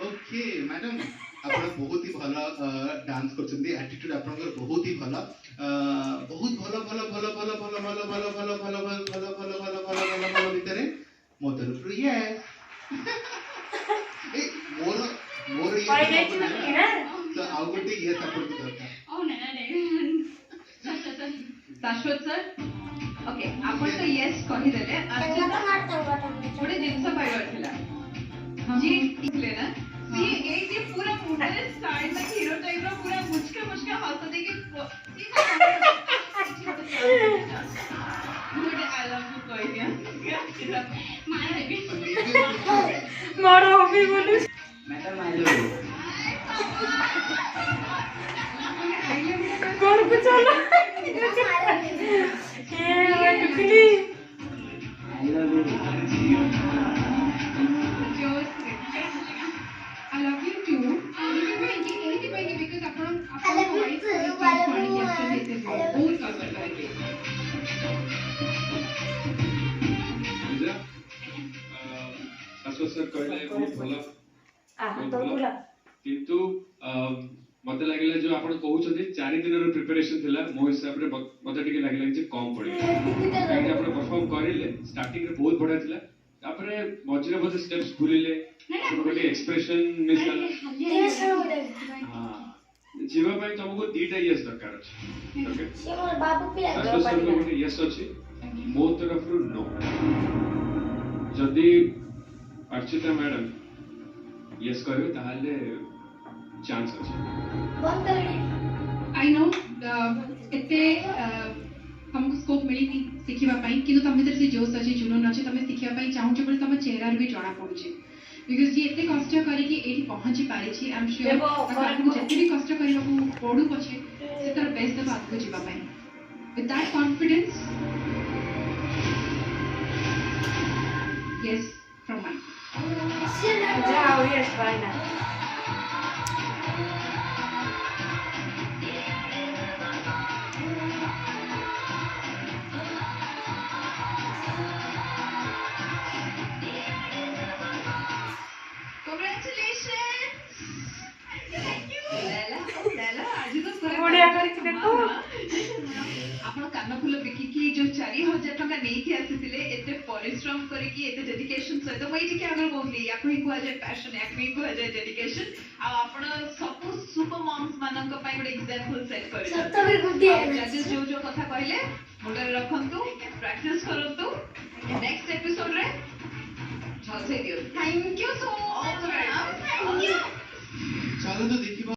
Okay madam आप बहुत ही भल डांस करछंती एटीट्यूड आपनकर बहुत ही भल बहुत भल भल भल भल भल भल भल भल भल भल भल भल भल भल भल भल भितर मो तरफ यस ए मोर मोर ये तो आउ गोटे ये सपोर्ट दरकार ओ नहीं शाश्वत सर ओके आपण तो यस कहि देले गोटे जिंस पाइबार थिला जी इकले ना सी ए जे पूरा मुंडे स्टाइल में हीरो टाइप रो पूरा मुचका मुचका हंस दे के गुड आई लव यू कोई दिया मारो हॉबी बोलू मैडम आई लव यू घर को चलो ये टुकली I love you I love you too. Because अपन voice बहुत पसंद करके शाश्वत सर कहले बहुत भल तो बोला किंतु मते लागले जो आपण कहउछथि 4 दिन रो प्रिपरेशन थिला मो हिसाब रे मते टिके लागले जे कम पड़ी काहे आपण परफॉर्म करिले स्टार्टिंग रे बहुत बढ़िया थिला तापरे मझिरे मझे स्टेप्स भूलिले गोटे एक्सप्रेशन मिस कला हां जीवा पई तुमको दीटा यस दरकार अछि ओके से मोर बाबू पे शाश्वत सर को गोटे यस अछि मो तरफ रु नो जदी अर्चिता मैडम यस कहबे ताहाले चांस अछि बंद करेडी आई नो एते हमको स्कोप मिली नहीं सिखिबा पई किंतु तम भीतर से जोश अछि जुनून अछि तमे सिखिबा पई चाहू छ बोले तम चेहरा रे भी जणा पड़ुछि बिकॉज़ ये एते कष्ट करी कि एठी पहुंची पारी छी आई एम श्योर आपको जते भी कष्ट करिबा को पड़ू पछे से तर बेस्ट दबा आगु जिबा पई with that confidence yes from my जाओ यस बाय ना बढ़िया करके देखो आपण कान फुल बिकिकी जो 4000 टका नै कि आसीतिले एते परिश्रम करिकि एते डेडिकेशन सहित मई जे कि आगर बोलली या कोई को जे पैशन या कोई को जे डेडिकेशन आ आपण सब सुपर मॉम्स मानन को पई ଗୋଟେ एग्जांपल सेट करि सत्तर गुड्डी जजेस जो जो कथा कहले मुंडे रखंतु प्रैक्टिस करंतु नेक्स्ट एपिसोड रे झलसे दियो thank you so much madam thank you चलो तो देखिबा